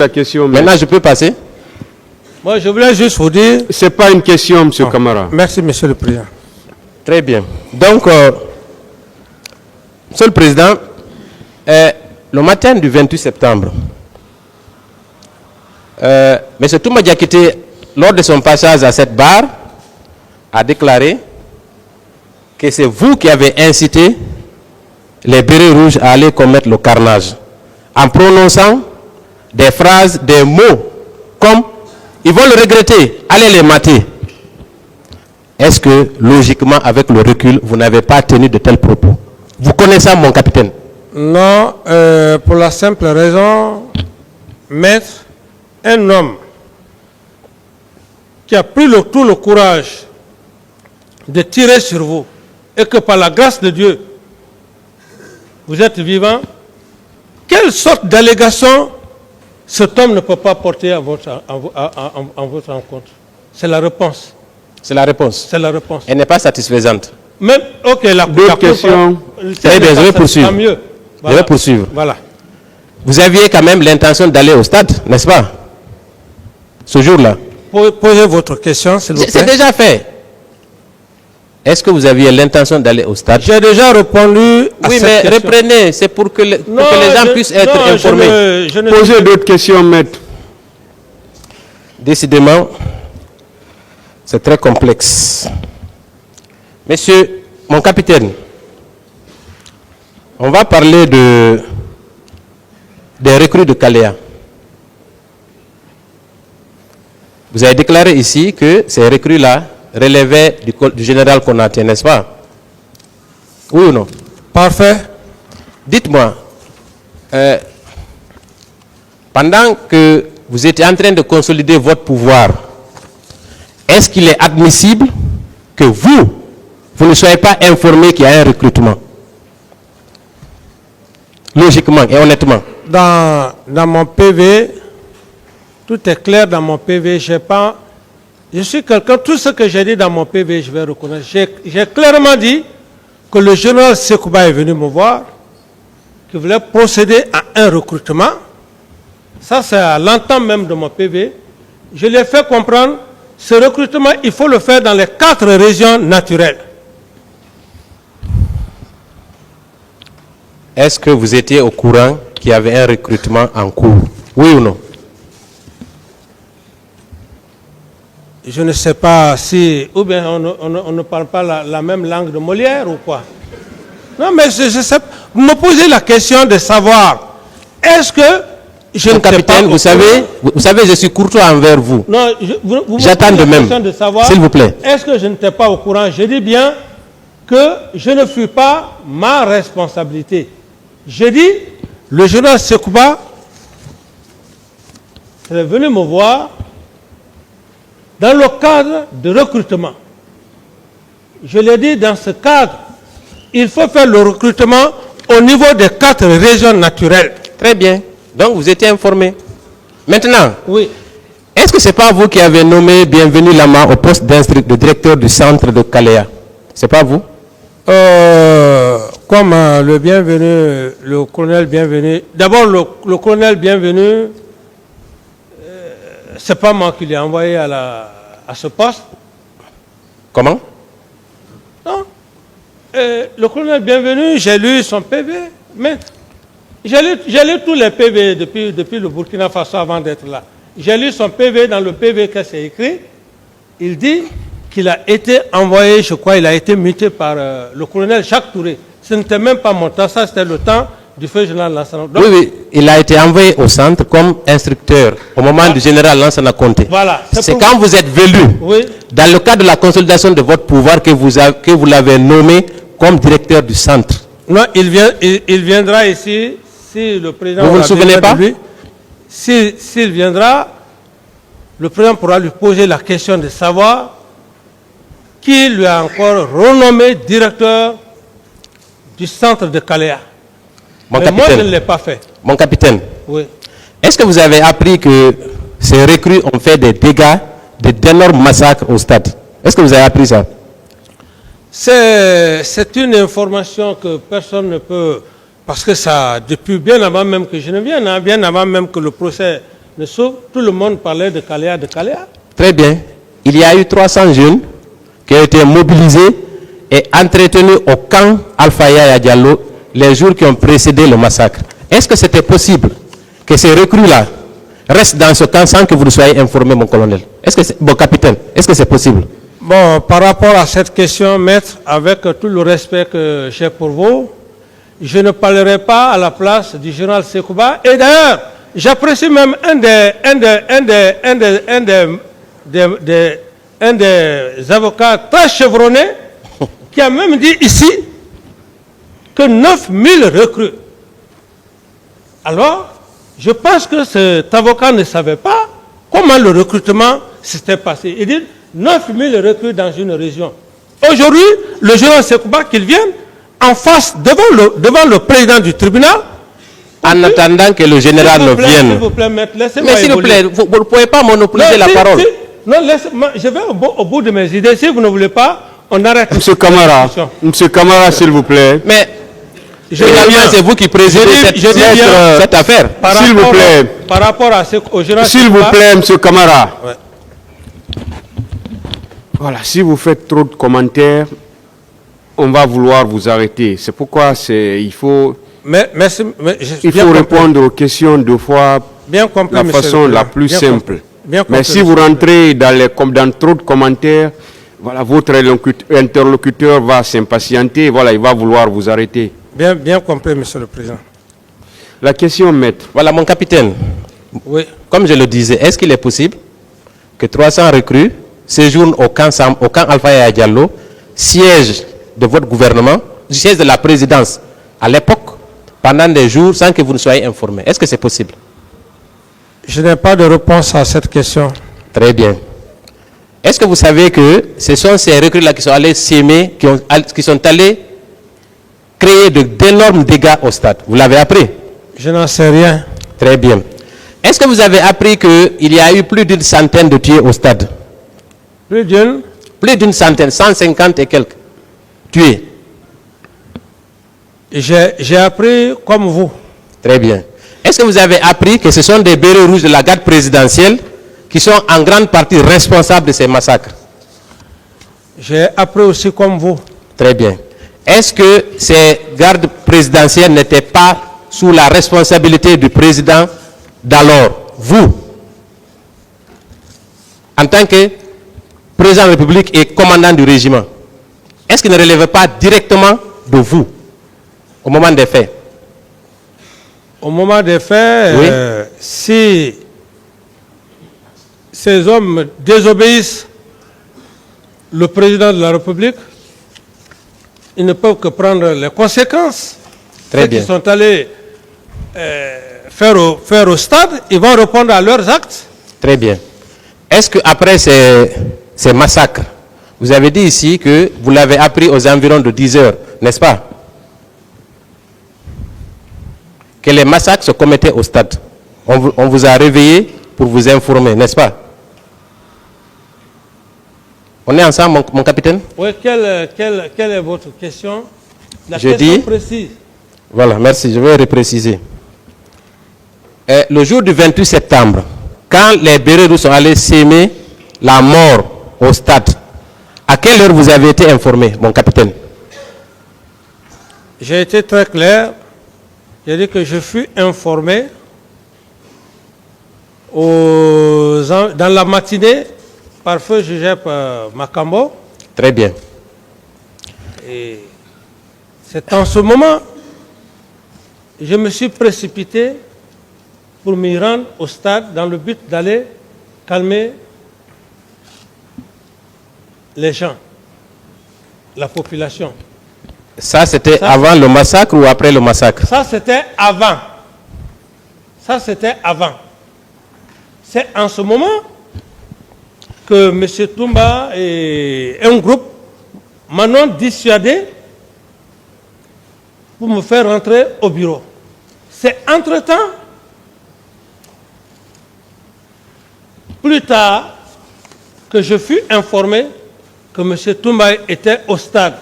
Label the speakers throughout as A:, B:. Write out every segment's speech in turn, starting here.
A: La question,
B: Maintenant, je peux passer?
C: Moi, je voulais juste vous dire...
A: C'est pas une question, M. Camara.
C: Merci, Monsieur le Président. Très bien.
B: Donc, Monsieur le Président, le matin du 28 septembre, M. Touma Diakité, lors de son passage à cette barre, a déclaré que c'est vous qui avez incité les bérets rouges à aller commettre le carnage, en prononçant des phrases, des mots, comme « ils vont le regretter, allez les mater ». Est-ce que, logiquement, avec le recul, vous n'avez pas tenu de tels propos? Vous connaissez mon capitaine?
C: Non, pour la simple raison, maître, un homme qui a pris tout le courage de tirer sur vous, et que par la grâce de Dieu, vous êtes vivant, quelle sorte d'allégation cet homme ne peut pas porter à votre encontre? C'est la réponse.
B: C'est la réponse.
C: C'est la réponse.
B: Elle n'est pas satisfaisante.
C: Même, ok, la
A: question.
B: Très bien, je vais poursuivre.
C: Mieux.
B: Je
C: Voilà.
B: vais poursuivre.
C: Voilà.
B: Vous aviez quand même l'intention d'aller au stade, n'est-ce pas? Ce jour-là.
C: Posez votre question, s'il vous plaît.
B: C'est déjà fait. Est-ce que vous aviez l'intention d'aller au stade?
C: J'ai déjà répondu à cette question.
B: Reprenez, c'est pour que les gens puissent être informés.
A: Posez d'autres questions, maître.
B: Décidément, c'est très complexe. Monsieur, mon capitaine, on va parler des recrues de Kaléa. Vous avez déclaré ici que ces recrues-là relevaient du général Konaté, n'est-ce pas? Oui ou non?
C: Parfait.
B: Dites-moi, pendant que vous étiez en train de consolider votre pouvoir, est-ce qu'il est admissible que vous ne soyez pas informé qu'il y a un recrutement? Logiquement et honnêtement.
C: Dans mon PV, tout est clair dans mon PV. Je suis quelqu'un, tout ce que j'ai dit dans mon PV, je vais reconnaître. J'ai clairement dit que le général Sekouba est venu me voir, qu'il voulait procéder à un recrutement. Ça, c'est à l'entame même de mon PV. Je lui ai fait comprendre, ce recrutement, il faut le faire dans les 4 régions naturelles.
B: Est-ce que vous étiez au courant qu'il y avait un recrutement en cours? Oui ou non?
C: Je ne sais pas si... Ou bien on ne parle pas la même langue de Molière ou quoi? Non, mais je sais... Vous me posez la question de savoir, est-ce que...
B: Mon capitaine, vous savez, je suis courtois envers vous.
C: Non,
B: j'attends de même, s'il vous plaît.
C: Est-ce que je n'étais pas au courant? Je dis bien que je ne fus pas ma responsabilité. Je dis, le général Sekouba est venu me voir dans le cadre de recrutement. Je lui ai dit, dans ce cadre, il faut faire le recrutement au niveau des 4 régions naturelles.
B: Très bien. Donc, vous étiez informé. Maintenant,
C: oui.
B: Est-ce que ce n'est pas vous qui avez nommé Bienvenu Lama au poste de directeur du centre de Kaléa? Ce n'est pas vous?
C: Comme le Bienvenu, le colonel Bienvenu. D'abord, le colonel Bienvenu, ce n'est pas moi qui l'ai envoyé à ce poste.
B: Comment?
C: Non. Le colonel Bienvenu, j'ai lu son PV, mais j'ai lu tous les PV depuis le Burkina Faso avant d'être là. J'ai lu son PV, dans le PV que c'est écrit, il dit qu'il a été envoyé, je crois, il a été muté par le colonel Jacques Touré. Ce n'était même pas mon temps, ça c'était le temps du feu général Lansana.
B: Oui, il a été envoyé au centre comme instructeur au moment du général Lansana Conté.
C: Voilà.
B: C'est quand vous êtes venu,
C: oui,
B: dans le cadre de la consolidation de votre pouvoir, que vous l'avez nommé comme directeur du centre.
C: Non, il viendra ici, si le président...
B: Vous ne vous souvenez pas?
C: S'il viendra, le président pourra lui poser la question de savoir qui lui a encore renommé directeur du centre de Kaléa. Mais moi, je ne l'ai pas fait.
B: Mon capitaine,
C: oui.
B: Est-ce que vous avez appris que ces recrues ont fait des dégâts, d'énormes massacres au stade? Est-ce que vous avez appris ça?
C: C'est une information que personne ne peut... Parce que ça, depuis bien avant même que je ne vienne, bien avant même que le procès ne sauve. Tout le monde parlait de Kalea, de Kalea.
B: Très bien. Il y a eu 300 jeunes qui ont été mobilisés et entretenus au camp Alpha Yaya Diallo les jours qui ont précédé le massacre. Est-ce que c'était possible que ces recrues-là restent dans ce camp sans que vous ne soyez informé, mon colonel? Est-ce que c'est, mon capitaine, est-ce que c'est possible?
C: Bon, par rapport à cette question, maître, avec tout le respect que j'ai pour vous, je ne parlerai pas à la place du général Sekouba. Et d'ailleurs, j'apprécie même un des avocats très chevronnés qui a même dit ici que 9000 recrues. Alors, je pense que cet avocat ne savait pas comment le recrutement s'était passé. Il dit 9000 recrues dans une région. Aujourd'hui, le général Sekouba, qu'il vienne en face, devant le président du tribunal.
B: En attendant que le général ne vienne.
C: S'il vous plaît, maître, laissez-moi.
B: Mais s'il vous plaît, vous ne pouvez pas monopoliser la parole.
C: Non, je vais au bout de mes idées. Si vous ne voulez pas, on arrête.
A: Monsieur Camara, s'il vous plaît.
B: Mais finalement, c'est vous qui présidez cette affaire.
A: S'il vous plaît.
C: Par rapport à ce au général.
A: S'il vous plaît, monsieur Camara.
C: Ouais.
A: Voilà, si vous faites trop de commentaires, on va vouloir vous arrêter. C'est pourquoi il faut répondre aux questions deux fois de la façon la plus simple. Mais si vous rentrez dans trop de commentaires, voilà, votre interlocuteur va s'impatienter, voilà, il va vouloir vous arrêter.
C: Bien compris, monsieur le président.
A: La question, maître.
B: Voilà, mon capitaine.
C: Oui.
B: Comme je le disais, est-ce qu'il est possible que 300 recrues séjournent au camp Alpha Yaya Diallo, siège de votre gouvernement, siège de la présidence à l'époque, pendant des jours sans que vous ne soyez informés? Est-ce que c'est possible?
C: Je n'ai pas de réponse à cette question.
B: Très bien. Est-ce que vous savez que ce sont ces recrues-là qui sont allés s'aimer, qui sont allés créer d'énormes dégâts au stade? Vous l'avez appris?
C: Je n'en sais rien.
B: Très bien. Est-ce que vous avez appris qu'il y a eu plus d'une centaine de tués au stade?
C: Plus d'une?
B: Plus d'une centaine, 150 et quelques tués.
C: J'ai appris comme vous.
B: Très bien. Est-ce que vous avez appris que ce sont des bérets rouges de la garde présidentielle qui sont en grande partie responsables de ces massacres?
C: J'ai appris aussi comme vous.
B: Très bien. Est-ce que ces gardes présidentielles n'étaient pas sous la responsabilité du président d'alors, vous, en tant que président de la République et commandant du régiment? Est-ce qu'il ne relève pas directement de vous au moment des faits?
C: Au moment des faits,
B: oui.
C: Si ces hommes désobéissent le président de la République, ils ne peuvent que prendre les conséquences.
B: Très
C: Ceux
B: bien.
C: qui sont allés faire au stade, ils vont répondre à leurs actes.
B: Très bien. Est-ce qu'après ces massacres, vous avez dit ici que vous l'avez appris aux environs de 10 heures, n'est-ce pas? Que les massacres se commettaient au stade. On vous a réveillé pour vous informer, n'est-ce pas? On est ensemble, mon capitaine?
C: Oui, quelle est votre question? La
B: Je
C: question
B: dis,
C: précise.
B: Voilà, merci, je vais repréciser. Le jour du 28 septembre, quand les bérets sont allés s'aimer la mort au stade, à quelle heure vous avez été informé, mon capitaine?
C: J'ai été très clair. J'ai dit que je fus informé dans la matinée par feu Jujep Makambo.
B: Très bien.
C: Et c'est en ce moment que je me suis précipité pour m'y rendre au stade dans le but d'aller calmer les gens, la population.
B: Ça, c'était avant le massacre ou après le massacre?
C: Ça, c'était avant. Ça, c'était avant. C'est en ce moment que M. Toumba et un groupe m'ont dissuadé pour me faire rentrer au bureau. C'est entre-temps, plus tard, que je fus informé que M. Toumba était au stade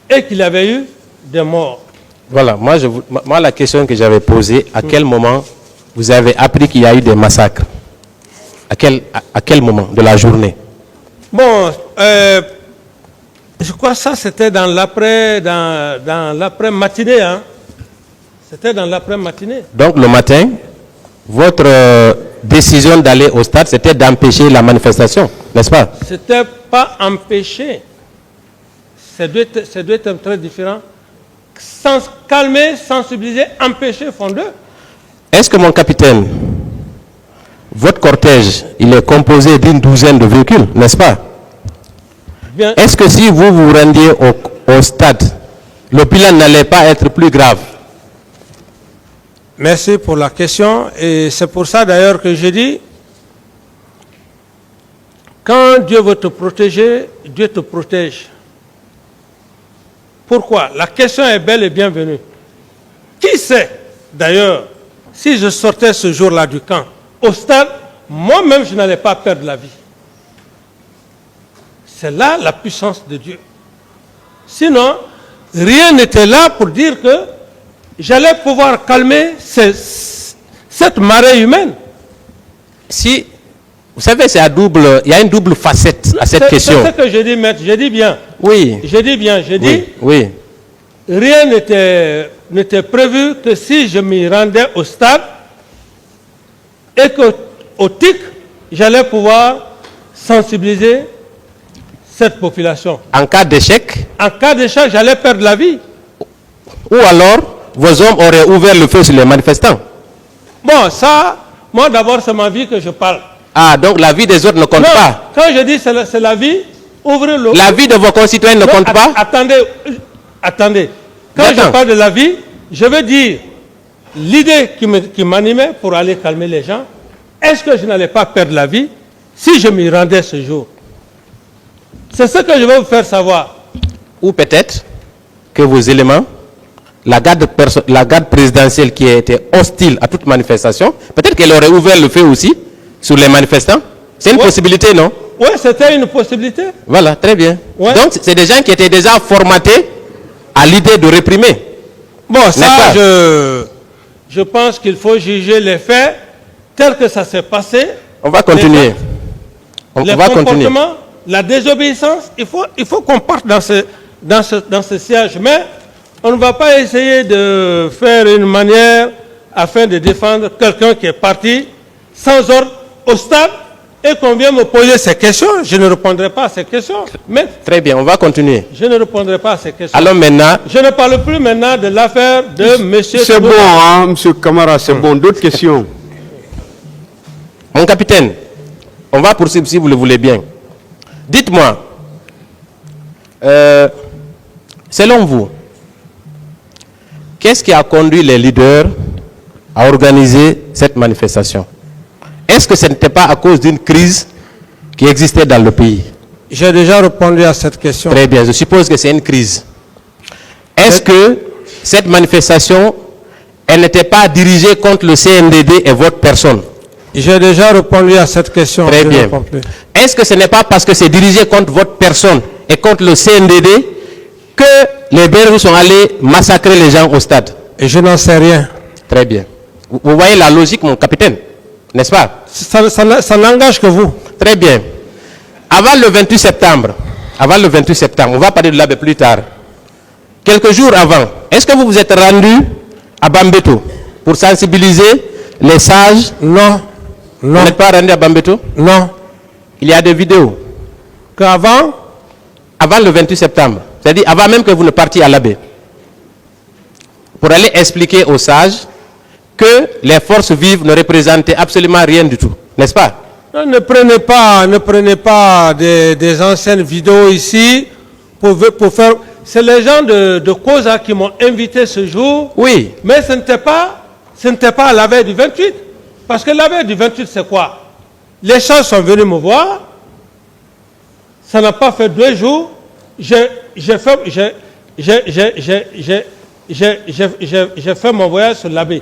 C: et qu'il y avait eu des morts.
B: Voilà, moi la question que j'avais posée, à quel moment vous avez appris qu'il y a eu des massacres? À quel moment de la journée?
C: Bon, je crois que ça c'était dans l'après-matinée. Hein? C'était dans l'après-matinée.
B: Donc le matin, votre décision d'aller au stade, c'était d'empêcher la manifestation, n'est-ce pas?
C: C'était pas empêcher. C'est deux termes très différents. Calmer, sensibiliser, empêcher font deux.
B: Est-ce que mon capitaine, votre cortège, il est composé d'une douzaine de véhicules, n'est-ce pas? Est-ce que si vous vous rendiez au stade, le bilan n'allait pas être plus grave?
C: Merci pour la question. Et c'est pour ça d'ailleurs que je dis, quand Dieu veut te protéger, Dieu te protège. Pourquoi? La question est belle et bienvenue. Qui sait, d'ailleurs, si je sortais ce jour-là du camp, au stade, moi-même, je n'allais pas perdre la vie. C'est là la puissance de Dieu. Sinon, rien n'était là pour dire que j'allais pouvoir calmer cette marée humaine.
B: Si, vous savez, il y a une double facette à cette question.
C: C'est ce que je dis, maître. Je dis bien.
B: Oui.
C: Je dis bien. Je dis.
B: Oui.
C: Rien n'était prévu que si je m'y rendais au stade et qu'au TIC, j'allais pouvoir sensibiliser cette population.
B: En cas d'échec?
C: En cas d'échec, j'allais perdre la vie.
B: Ou alors, vos hommes auraient ouvert le feu sur les manifestants?
C: Bon, ça, moi d'abord, c'est ma vie que je parle.
B: Ah, donc la vie des autres ne compte pas?
C: Quand je dis c'est la vie, ouvrez le...
B: La vie de vos concitoyens ne compte pas?
C: Attendez. Quand je parle de la vie, je veux dire l'idée qui m'animait pour aller calmer les gens. Est-ce que je n'allais pas perdre la vie si je m'y rendais ce jour? C'est ce que je vais vous faire savoir.
B: Ou peut-être que vos éléments, la garde présidentielle qui a été hostile à toute manifestation, peut-être qu'elle aurait ouvert le feu aussi sur les manifestants. C'est une possibilité, non?
C: Oui, c'était une possibilité.
B: Voilà, très bien. Ouais. Donc, c'est des gens qui étaient déjà formatés à l'idée de réprimer.
C: Bon, ça, je pense qu'il faut juger les faits tels que ça s'est passé.
B: On va continuer.
C: Les comportements, la désobéissance, il faut qu'on parte dans ce siège. Mais on ne va pas essayer de faire une manière afin de défendre quelqu'un qui est parti sans ordre au stade et qu'on vient me poser ces questions. Je ne répondrai pas à ces questions. Mais
B: très bien, on va continuer.
C: Je ne répondrai pas à ces questions.
B: Alors maintenant...
C: Je ne parle plus maintenant de l'affaire de monsieur...
A: C'est bon, hein, monsieur Camara, c'est bon. D'autres questions?
B: Mon capitaine, on va poursuivre si vous le voulez bien. Dites-moi, selon vous, qu'est-ce qui a conduit les leaders à organiser cette manifestation? Est-ce que ce n'était pas à cause d'une crise qui existait dans le pays?
C: J'ai déjà répondu à cette question.
B: Très bien, je suppose que c'est une crise. Est-ce que cette manifestation, elle n'était pas dirigée contre le CNDD et votre personne?
C: J'ai déjà répondu à cette question.
B: Très bien. Est-ce que ce n'est pas parce que c'est dirigé contre votre personne et contre le CNDD que les Bérets sont allés massacrer les gens au stade?
C: Et je n'en sais rien.
B: Très bien. Vous voyez la logique, mon capitaine, n'est-ce pas?
C: Ça n'engage que vous.
B: Très bien. Avant le 28 septembre, on va parler de l'AB plus tard. Quelques jours avant, est-ce que vous vous êtes rendu à Bambeto pour sensibiliser les sages?
C: Non.
B: Vous n'êtes pas rendu à Bambeto?
C: Non.
B: Il y a des vidéos.
C: Qu'avant?
B: Avant le 28 septembre. C'est-à-dire avant même que vous ne partiez à l'AB. Pour aller expliquer aux sages que les forces vives ne représentaient absolument rien du tout. N'est-ce pas?
C: Non, ne prenez pas des anciennes vidéos ici pour faire... C'est les gens de COSA qui m'ont invité ce jour.
B: Oui.
C: Mais ce n'était pas à la veille du 28. Parce que la veille du 28, c'est quoi? Les gens sont venus me voir. Ça n'a pas fait 2 jours. J'ai fait mon voyage sur l'AB.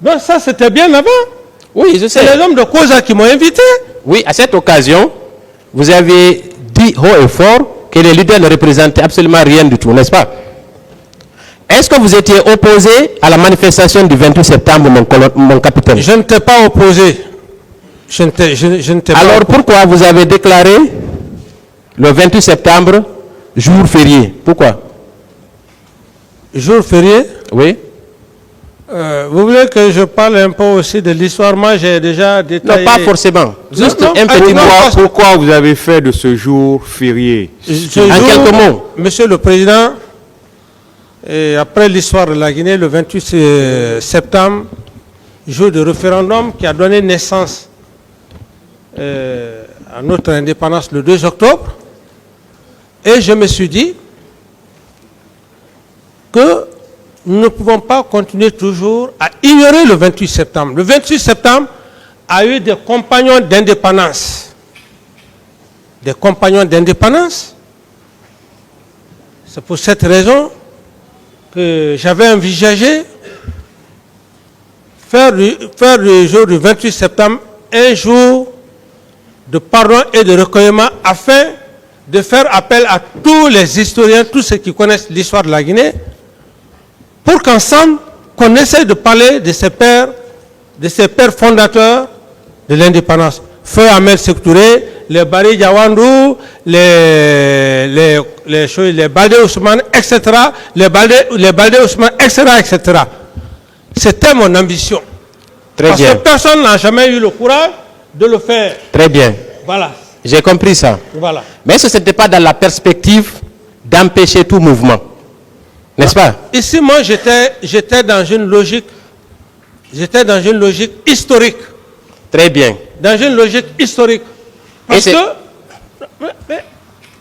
C: Donc ça, c'était bien avant.
B: Oui, je sais.
C: C'est les hommes de COSA qui m'ont invité.
B: Oui, à cette occasion, vous avez dit haut et fort que les leaders ne représentaient absolument rien du tout, n'est-ce pas? Est-ce que vous étiez opposé à la manifestation du 28 septembre, mon capitaine?
C: Je ne t'ai pas opposé.
B: Alors pourquoi vous avez déclaré le 28 septembre jour férié? Pourquoi?
C: Jour férié?
B: Oui.
C: Vous voulez que je parle un peu aussi de l'histoire? Moi, j'ai déjà détaillé...
B: Non, pas forcément. Juste
C: non,
B: un petit mot.
A: Pourquoi vous avez fait de ce jour férié?
B: En quelques mots.
C: Monsieur le Président, et après l'histoire de la Guinée, le 28 septembre, jour de référendum qui a donné naissance à notre indépendance le 2 octobre, et je me suis dit que nous ne pouvons pas continuer toujours à ignorer le 28 septembre. Le 28 septembre a eu des compagnons d'indépendance. Des compagnons d'indépendance. C'est pour cette raison que j'avais envisagé faire du jour du 28 septembre un jour de pardon et de recueillement afin de faire appel à tous les historiens, tous ceux qui connaissent l'histoire de la Guinée, pour qu'ensemble, qu'on essaie de parler de ces pères fondateurs de l'indépendance. Feu Ahmed Sékou Touré, les Bari Diawandou, les Baldé Ousmane, etc. Les Baldé Ousmane, etc., etc. C'était mon ambition.
B: Très bien.
C: Parce que personne n'a jamais eu le courage de le faire.
B: Très bien.
C: Voilà.
B: J'ai compris ça.
C: Voilà.
B: Mais est-ce que ce n'était pas dans la perspective d'empêcher tout mouvement? N'est-ce pas?
C: Ici, moi, j'étais dans une logique historique.
B: Très bien.
C: Dans une logique historique.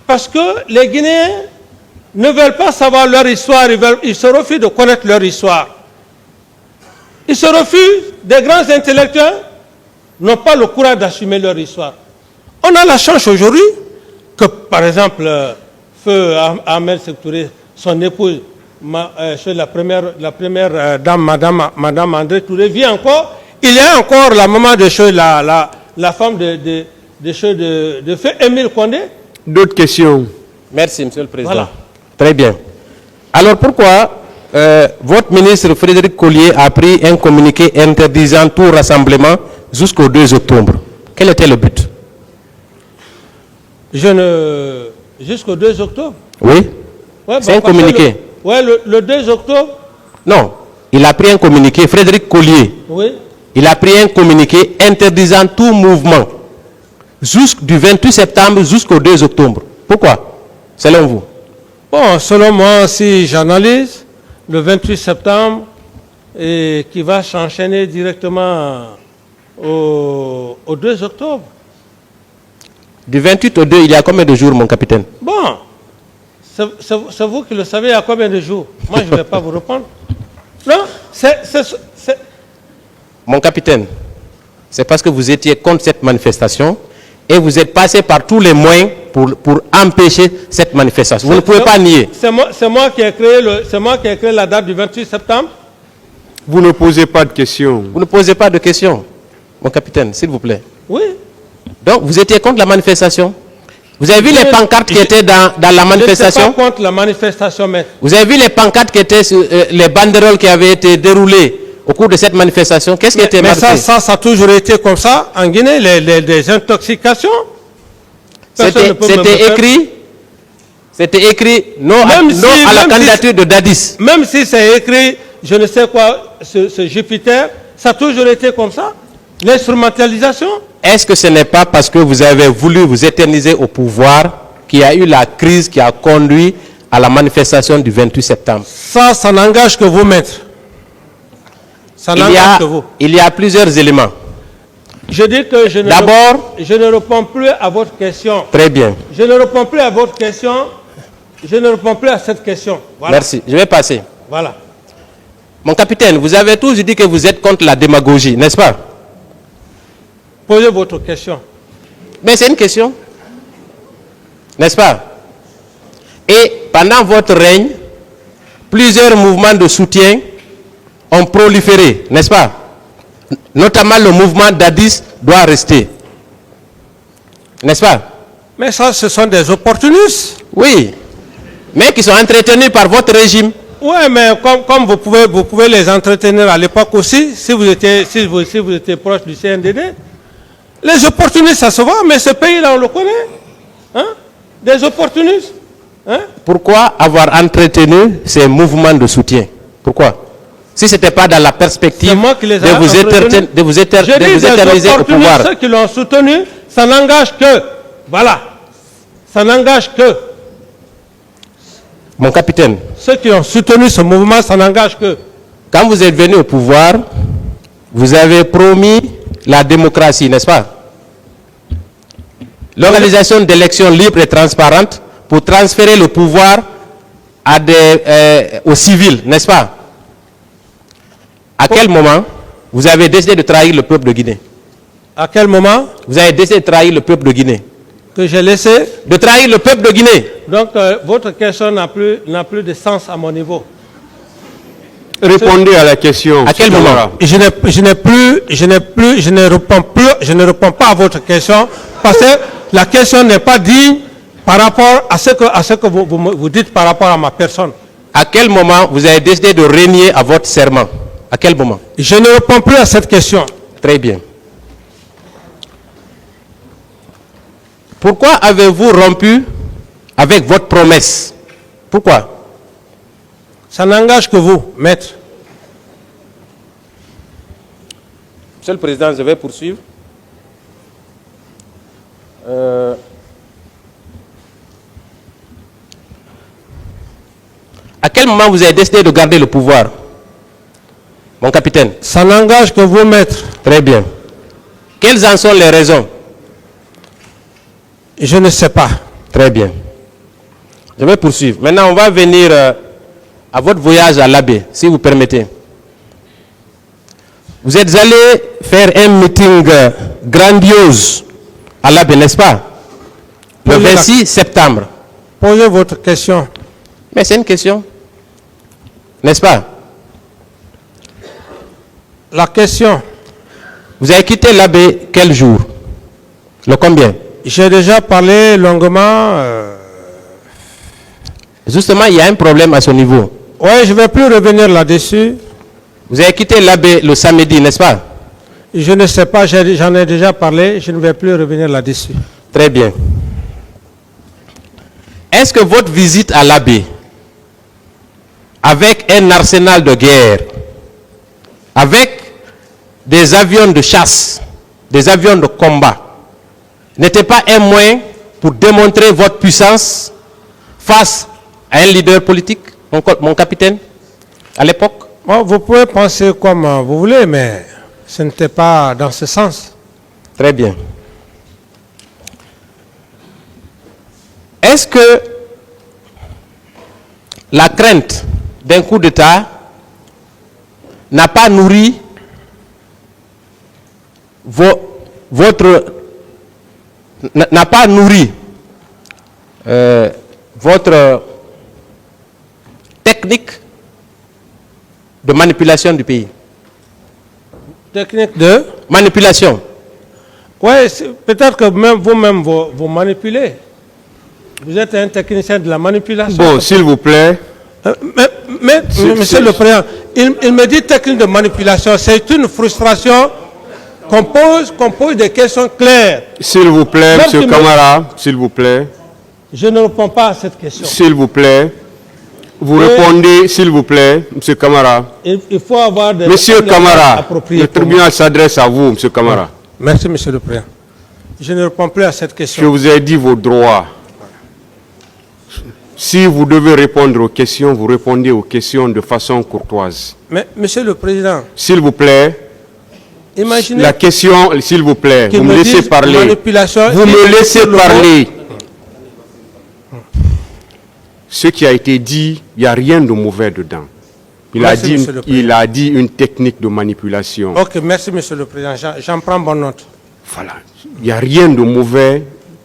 C: Parce que les Guinéens ne veulent pas savoir leur histoire, ils se refusent de connaître leur histoire. Ils se refusent, des grands intellectuels n'ont pas le courage d'assumer leur histoire. On a la chance aujourd'hui que, par exemple, Feu Ahmed Sékou Touré, son épouse, la première dame, Madame André Touré, vit encore. Il y a encore la maman de la femme de Feu Émile Condé.
A: D'autres questions?
B: Merci, Monsieur le Président.
C: Voilà.
B: Très bien. Alors pourquoi votre ministre Frédéric Collier a pris un communiqué interdisant tout rassemblement jusqu'au 2 octobre? Quel était le but?
C: Jusqu'au 2 octobre?
B: Oui.
C: Ouais,
B: c'est un communiqué.
C: Oui, le 2 octobre.
B: Non, il a pris un communiqué, Frédéric Collier.
C: Oui.
B: Il a pris un communiqué interdisant tout mouvement du 28 septembre jusqu'au 2 octobre. Pourquoi, selon vous?
C: Bon, selon moi, si j'analyse, le 28 septembre, et qui va s'enchaîner directement au 2 octobre.
B: Du 28 au 2, il y a combien de jours, mon capitaine?
C: Bon, c'est vous qui le savez, il y a combien de jours? Moi, je ne vais pas vous répondre. Non,
B: Mon capitaine, c'est parce que vous étiez contre cette manifestation et vous êtes passé par tous les moyens pour empêcher cette manifestation. Vous ne pouvez pas nier.
C: C'est moi qui ai créé la date du 28 septembre.
A: Vous ne posez pas de questions.
B: Vous ne posez pas de questions, mon capitaine, s'il vous plaît.
C: Oui.
B: Donc, vous étiez contre la manifestation? Vous avez vu les pancartes qui étaient dans la manifestation?
C: Je n'étais pas contre la manifestation, mais...
B: Vous avez vu les pancartes qui étaient sur les banderoles qui avaient été déroulées au cours de cette manifestation? Qu'est-ce qui était marqué?
C: Mais ça a toujours été comme ça en Guinée, les intoxications. C'était écrit non à la candidature de Dadis. Même si c'est écrit, je ne sais quoi, ce Jupiter, ça a toujours été comme ça. L'instrumentalisation.
B: Est-ce que ce n'est pas parce que vous avez voulu vous éterniser au pouvoir qu'il y a eu la crise qui a conduit à la manifestation du 28 septembre?
C: Ça n'engage que vous, maître. Ça n'engage que vous.
B: Il y a plusieurs éléments.
C: Je dis que je ne réponds plus à votre question.
B: Très bien.
C: Je ne réponds plus à votre question. Je ne réponds plus à cette question. Voilà.
B: Merci. Je vais passer.
C: Voilà.
B: Mon capitaine, vous avez toujours dit que vous êtes contre la démagogie, n'est-ce pas?
C: Posez votre question.
B: Mais c'est une question. N'est-ce pas? Et pendant votre règne, plusieurs mouvements de soutien ont proliféré, n'est-ce pas? Notamment le mouvement Dadis doit rester. N'est-ce pas?
C: Mais ça, ce sont des opportunistes.
B: Oui. Mais qui sont entretenus par votre régime.
C: Oui, mais comme vous pouvez les entretenir à l'époque aussi, si vous étiez proche du CNDD. Les opportunistes, ça se voit, mais ce pays-là, on le connaît. Hein? Des opportunistes. Hein?
B: Pourquoi avoir entretenu ces mouvements de soutien? Pourquoi? Si ce n'était pas dans la perspective de vous éterniser au pouvoir.
C: Ceux qui l'ont soutenu, ça n'engage que. Voilà. Ça n'engage que.
B: Mon capitaine.
C: Ceux qui ont soutenu ce mouvement, ça n'engage que.
B: Quand vous êtes venu au pouvoir, vous avez promis la démocratie, n'est-ce pas? L'organisation d'élections libres et transparentes pour transférer le pouvoir aux civils, n'est-ce pas? À quel moment vous avez décidé de trahir le peuple de Guinée?
C: À quel moment?
B: Vous avez décidé de trahir le peuple de Guinée.
C: Que j'ai laissé?
B: De trahir le peuple de Guinée.
C: Donc, votre question n'a plus de sens à mon niveau.
A: Répondez à la question.
B: À quel moment?
C: Je ne réponds pas à votre question parce que la question n'est pas digne par rapport à ce que vous dites par rapport à ma personne.
B: À quel moment vous avez décidé de régner à votre serment? À quel moment?
C: Je ne réponds plus à cette question.
B: Très bien. Pourquoi avez-vous rompu avec votre promesse? Pourquoi?
C: Ça n'engage que vous, maître.
B: Monsieur le Président, je vais poursuivre. À quel moment vous avez décidé de garder le pouvoir, mon capitaine?
C: Ça n'engage que vous, maître.
B: Très bien. Quelles en sont les raisons?
C: Je ne sais pas.
B: Très bien. Je vais poursuivre. Maintenant, on va venir à votre voyage à l'Abbé, si vous permettez. Vous êtes allé faire un meeting grandiose à l'Abbé, n'est-ce pas? Le 26 septembre.
C: Posez votre question.
B: Mais c'est une question. N'est-ce pas?
C: La question.
B: Vous avez quitté l'Abbé quel jour? Le combien?
C: J'ai déjà parlé longuement.
B: Justement, il y a un problème à ce niveau.
C: Oui, je ne vais plus revenir là-dessus.
B: Vous avez quitté l'Abbé le samedi, n'est-ce pas?
C: Je ne sais pas, j'en ai déjà parlé, je ne vais plus revenir là-dessus.
B: Très bien. Est-ce que votre visite à l'Abbé, avec un arsenal de guerre, avec des avions de chasse, des avions de combat, n'était pas un moyen pour démontrer votre puissance face à un leader politique, mon capitaine, à l'époque?
C: Bon, vous pouvez penser comme vous voulez, mais ce n'était pas dans ce sens.
B: Très bien. Est-ce que la crainte d'un coup d'État n'a pas nourri votre technique de manipulation du pays?
C: Technique de
B: manipulation.
C: Oui, peut-être que même vous-même vous manipulez. Vous êtes un technicien de la manipulation.
A: Bon, s'il vous plaît.
C: Monsieur le Président, il me dit technique de manipulation. C'est une frustration qu'on pose des questions claires.
A: S'il vous plaît, Monsieur Camara, s'il vous plaît.
C: Je ne réponds pas à cette question.
A: S'il vous plaît. Vous répondez, s'il vous plaît, M. Camara.
C: Il faut avoir des
A: Monsieur Camara, le tribunal s'adresse à vous, M. Camara.
C: Merci, Monsieur le Président. Je ne réponds plus à cette question.
A: Je vous ai dit vos droits. Si vous devez répondre aux questions, vous répondez aux questions de façon courtoise.
C: Mais, Monsieur le Président.
A: S'il vous plaît.
C: Imaginez.
A: La question, s'il vous plaît, vous me laissez parler. Vous me laissez parler. Ce qui a été dit, il n'y a rien de mauvais dedans. Il a dit une technique de manipulation.
C: Ok, merci Monsieur le Président, j'en prends bonne note.
A: Voilà, il n'y a rien de mauvais,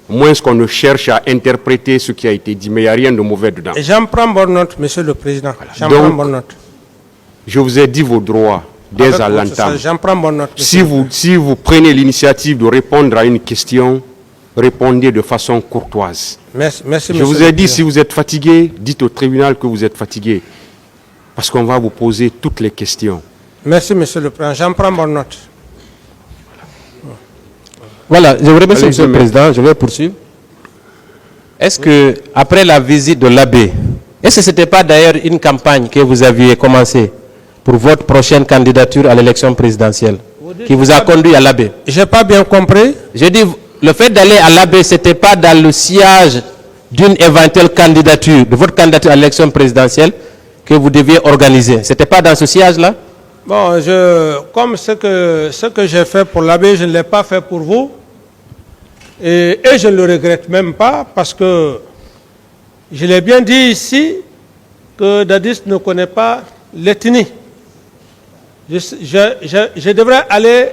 A: moins qu'on ne cherche à interpréter ce qui a été dit, mais il n'y a rien de mauvais dedans.
C: J'en prends bonne note, Monsieur le Président,
A: voilà.
C: J'en prends bonne note.
A: Je vous ai dit vos droits dès à l'entame.
C: J'en prends bonne note.
A: Si vous prenez l'initiative de répondre à une question, répondez de façon courtoise.
C: Merci,
A: je vous ai dit, si vous êtes fatigué, dites au tribunal que vous êtes fatigué. parce qu'on va vous poser toutes les questions.
C: Merci, Monsieur le Président. J'en prends bonne note.
B: Voilà, je vous remercie, Monsieur le Président. Je vais poursuivre. Est-ce que, après la visite de l'abbé, est-ce que ce n'était pas d'ailleurs une campagne que vous aviez commencée pour votre prochaine candidature à l'élection présidentielle qui vous a conduit à l'abbé?
C: Je n'ai pas bien compris.
B: Je dis, le fait d'aller à l'abbé, ce n'était pas dans le sillage d'une éventuelle candidature, de votre candidature à l'élection présidentielle que vous deviez organiser. Ce n'était pas dans ce sillage-là?
C: Bon, comme ce que j'ai fait pour l'abbé, je ne l'ai pas fait pour vous. Et je ne le regrette même pas parce que je l'ai bien dit ici que Dadis ne connaît pas l'ethnie. Je devrais aller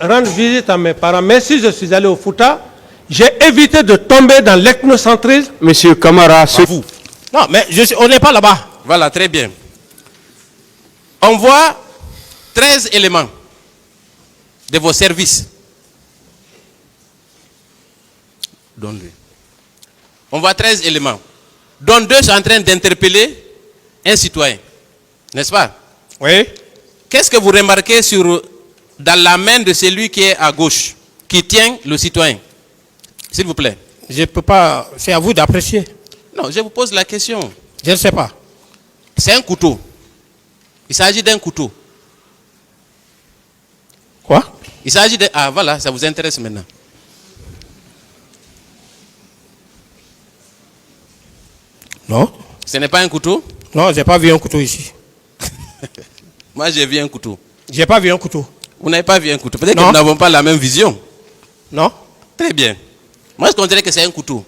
C: rendre visite à mes parents. Mais si je suis allé au Fouta, j'ai évité de tomber dans l'ethnocentrisme.
A: Monsieur Camara, c'est vous.
D: Non, mais on n'est pas là-bas.
B: Voilà, très bien. On voit 13 éléments de vos services. Donne-lui. On voit 13 éléments, dont 2 sont en train d'interpeller un citoyen. N'est-ce pas?
D: Oui.
B: Qu'est-ce que vous remarquez dans la main de celui qui est à gauche, qui tient le citoyen? S'il vous plaît.
D: Je ne peux pas. C'est à vous d'apprécier.
B: Non, je vous pose la question.
D: Je ne sais pas.
B: C'est un couteau. Il s'agit d'un couteau.
D: Quoi?
B: Il s'agit de... Ah, voilà, ça vous intéresse maintenant.
D: Non.
B: Ce n'est pas un couteau?
D: Non, je n'ai pas vu un couteau ici.
B: Moi, j'ai vu un couteau.
D: Je n'ai pas vu un couteau.
B: Vous n'avez pas vu un couteau? Peut-être que nous n'avons pas la même vision.
D: Non.
B: Très bien. Moi, je considère que c'est un couteau.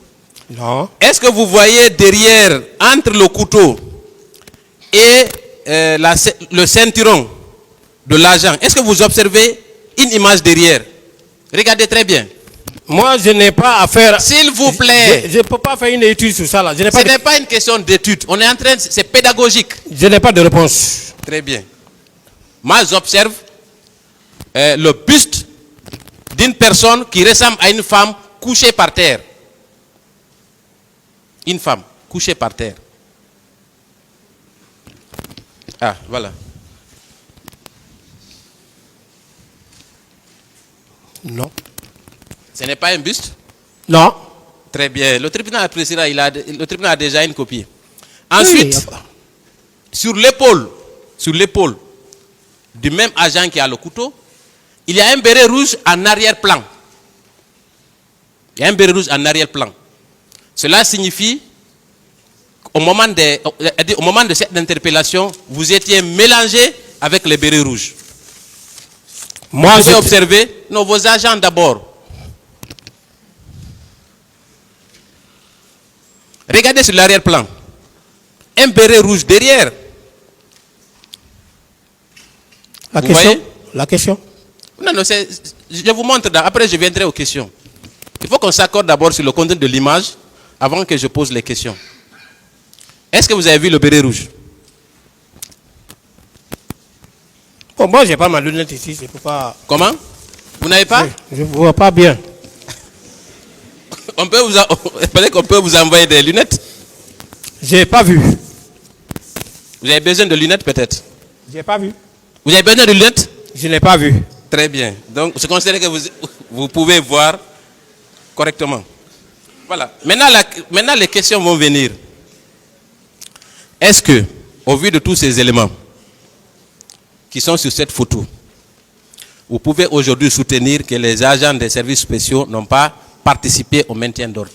D: Non.
B: Est-ce que vous voyez derrière, entre le couteau et le ceinturon de l'agent, est-ce que vous observez une image derrière? Regardez très bien.
D: Moi, je n'ai pas à faire...
B: S'il vous plaît.
D: Je ne peux pas faire une étude sur ça. Là.
B: Ce n'est pas une question d'étude. On est en train... C'est pédagogique.
D: Je n'ai pas de réponse.
B: Très bien. Moi, j'observe le buste d'une personne qui ressemble à une femme couchée par terre. Une femme couchée par terre. Ah, voilà.
D: Non.
B: Ce n'est pas un buste?
D: Non.
B: Très bien. Le tribunal appréciera, le tribunal a déjà une copie. Ensuite,
D: oui,
B: sur l'épaule du même agent qui a le couteau, il y a un béret rouge en arrière-plan. Il y a un béret rouge en arrière-plan. Cela signifie qu'au moment de cette interpellation, vous étiez mélangé avec les bérets rouges.
D: Moi,
B: j'ai observé, non, vos agents d'abord. Regardez sur l'arrière-plan. Un béret rouge derrière.
D: La question?
B: Non, je vous montre, après je viendrai aux questions. Il faut qu'on s'accorde d'abord sur le contenu de l'image avant que je pose les questions. Est-ce que vous avez vu le béret rouge?
D: Bon, moi, je n'ai pas ma lunette ici, je ne peux pas...
B: Comment? Vous n'avez pas?
D: Je ne vois pas bien.
B: Peut-être qu'on peut vous envoyer des lunettes.
D: Je n'ai pas vu.
B: Vous avez besoin de lunettes peut-être?
D: Je n'ai pas vu.
B: Vous avez besoin de lunettes?
D: Je n'ai pas vu.
B: Très bien. Donc, je considère que vous pouvez voir correctement. Voilà. Maintenant, les questions vont venir. Est-ce que, au vu de tous ces éléments qui sont sur cette photo, vous pouvez aujourd'hui soutenir que les agents des services spéciaux n'ont pas participé au maintien d'ordre?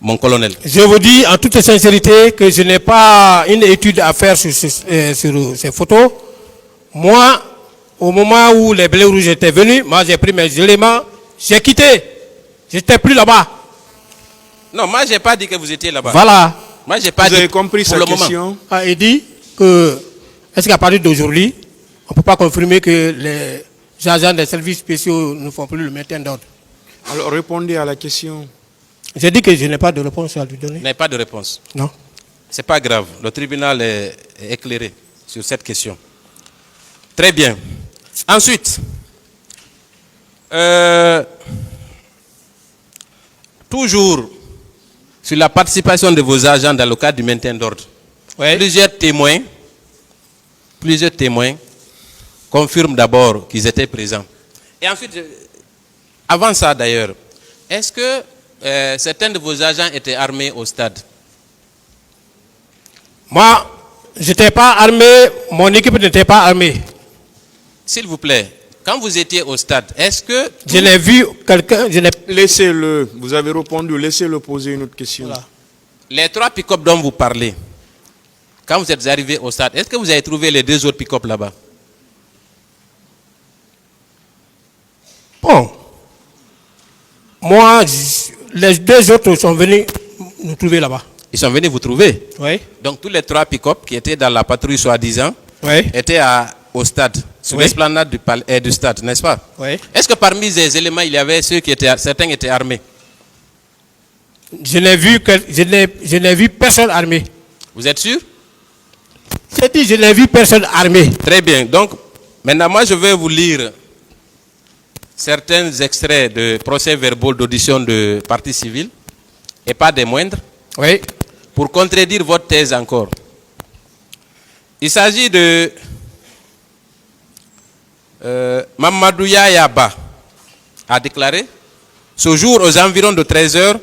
B: Mon colonel.
D: Je vous dis en toute sincérité que je n'ai pas une étude à faire sur ces photos. Moi, au moment où les bérets rouges étaient venus, moi j'ai pris mes éléments, j'ai quitté. Je n'étais plus là-bas.
B: Non, moi je n'ai pas dit que vous étiez là-bas.
D: Voilà.
B: Moi j'ai pas dit.
A: Vous avez compris sa question?
D: Il dit que, est-ce qu'à partir d'aujourd'hui, on ne peut pas confirmer que les agents des services spéciaux ne font plus le maintien d'ordre?
A: Alors répondez à la question.
D: J'ai dit que je n'ai pas de réponse à lui donner.
B: Vous n'avez pas de réponse?
D: Non.
B: Ce n'est pas grave. Le tribunal est éclairé sur cette question. Très bien. Ensuite, toujours sur la participation de vos agents dans le cadre du maintien d'ordre.
D: Oui.
B: Plusieurs témoins plusieurs témoins confirment d'abord qu'ils étaient présents. Et ensuite, avant ça d'ailleurs, est-ce que certains de vos agents étaient armés au stade?
D: Moi, je n'étais pas armé, mon équipe n'était pas armée.
B: S'il vous plaît, quand vous étiez au stade, est-ce que...
D: Je n'ai vu quelqu'un...
E: Laissez-le, vous avez répondu, laissez-le poser une autre question.
D: Voilà.
B: Les 3 pick-up dont vous parlez, quand vous êtes arrivé au stade, est-ce que vous avez trouvé les 2 autres pick-up là-bas?
D: Bon. Moi, les 2 autres sont venus nous trouver là-bas.
B: Ils sont venus vous trouver?
D: Oui.
B: Donc tous les 3 pick-up qui étaient dans la patrouille soi-disant
D: Oui.
B: étaient au stade, sur
D: Oui.
B: l'esplanade du stade, n'est-ce pas?
D: Oui.
B: Est-ce que parmi ces éléments, il y avait certains étaient armés?
D: Je n'ai vu personne armé.
B: Vous êtes sûr?
D: J'ai dit, je n'ai vu personne armé.
B: Très bien. Donc, maintenant, moi, je vais vous lire certains extraits de procès-verbaux d'audition de partie civile, et pas des moindres,
D: Oui.
B: pour contredire votre thèse encore. Il s'agit de Mamadou Yayaba a déclaré, ce jour aux environs de 13 h,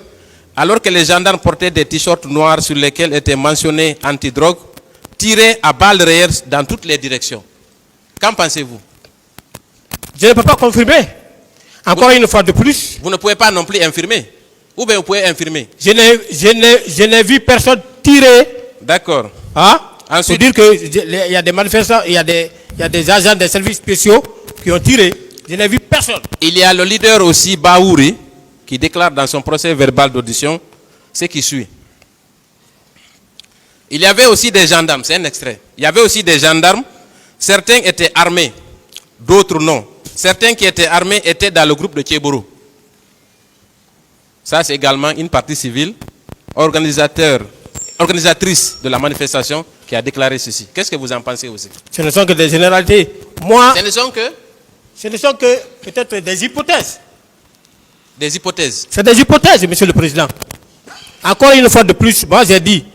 B: alors que les gendarmes portaient des t-shirts noirs sur lesquels était mentionné antidrogue, tiraient à balles réelles dans toutes les directions. Qu'en pensez-vous?
D: Je ne peux pas confirmer. Encore une fois de plus.
B: Vous ne pouvez pas non plus infirmer. Ou bien vous pouvez infirmer.
D: Je n'ai vu personne tirer.
B: D'accord.
D: Hein?
B: Ensuite,
D: Pour dire qu'il y a des manifestants, il y a des agents des services spéciaux qui ont tiré. Je n'ai vu personne.
B: il y a le leader aussi, Baouri, qui déclare dans son procès verbal d'audition ce qui suit. Il y avait aussi des gendarmes, c'est un extrait. Il y avait aussi des gendarmes. Certains étaient armés, d'autres non. Certains qui étaient armés étaient dans le groupe de Tchéboro. Ça, c'est également une partie civile, organisatrice de la manifestation, qui a déclaré ceci. Qu'est-ce que vous en pensez aussi?
D: Ce ne sont que des généralités. Moi,
B: Ce ne sont que
D: ce ne sont que peut-être des hypothèses.
B: des hypothèses.
D: C'est des hypothèses, Monsieur le Président. Encore une fois de plus, moi j'ai dit,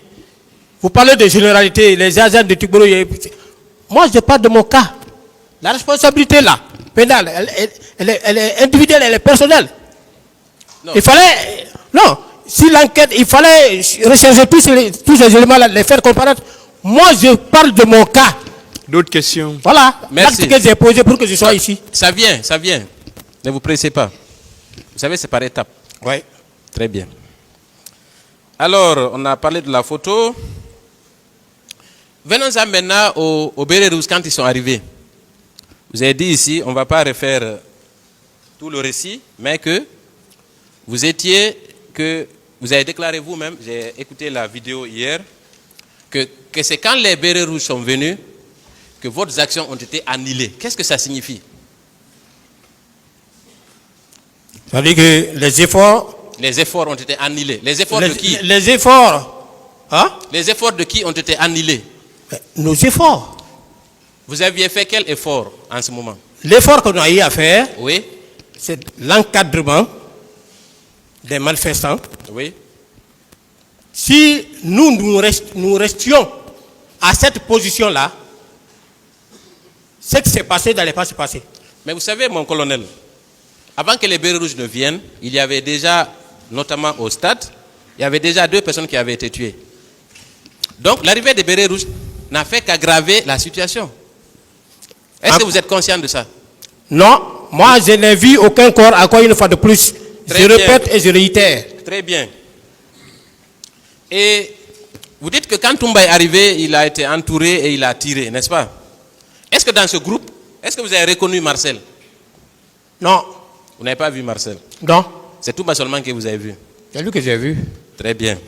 D: vous parlez de généralité, les agents de Tiboro. Moi je parle de mon cas. La responsabilité là, pénale, elle est individuelle, elle est personnelle.
B: Non.
D: Il fallait, non, si l'enquête, il fallait rechercher tous ces éléments-là, les faire comparaître. Moi je parle de mon cas.
E: D'autres questions?
D: Voilà,
B: Merci.
D: l'acte que j'ai posé pour que je sois ici.
B: Ça vient, ça vient. Ne vous pressez pas. Vous savez, c'est par étapes.
D: Oui.
B: Très bien. Alors, on a parlé de la photo. Venons-en maintenant aux bérets rouges quand ils sont arrivés. Vous avez dit ici, on ne va pas refaire tout le récit, mais que vous avez déclaré vous-même, j'ai écouté la vidéo hier, que c'est quand les bérets rouges sont venus que vos actions ont été annulées. Qu'est-ce que ça signifie?
D: Ça veut dire que les efforts...
B: Les efforts ont été annulés. Les efforts de qui?
D: Les efforts... Hein?
B: Les efforts de qui ont été annulés?
D: Nos efforts.
B: Vous aviez fait quel effort en ce moment?
D: L'effort qu'on a eu à faire,
B: Oui,
D: c'est l'encadrement des manifestants.
B: oui.
D: Si nous restions à cette position-là, ce qui s'est passé n'allait pas se passer.
B: Mais vous savez, mon colonel, avant que les bérets rouges ne viennent, il y avait déjà, notamment au stade, il y avait déjà 2 personnes qui avaient été tuées. Donc, l'arrivée des bérets rouges n'a fait qu'aggraver la situation. Est-ce que vous êtes conscient de ça?
D: Non, moi je n'ai vu aucun corps, encore une fois de plus.
B: Très
D: Je
B: bien.
D: répète et je réitère.
B: Très bien. Et vous dites que quand Toumba est arrivé, il a été entouré et il a tiré, n'est-ce pas? Est-ce que dans ce groupe, est-ce que vous avez reconnu Marcel?
D: Non,
B: Vous n'avez pas vu Marcel?
D: non,
B: C'est Toumba seulement que vous avez vu.
D: c'est lui que j'ai vu.
B: Très bien.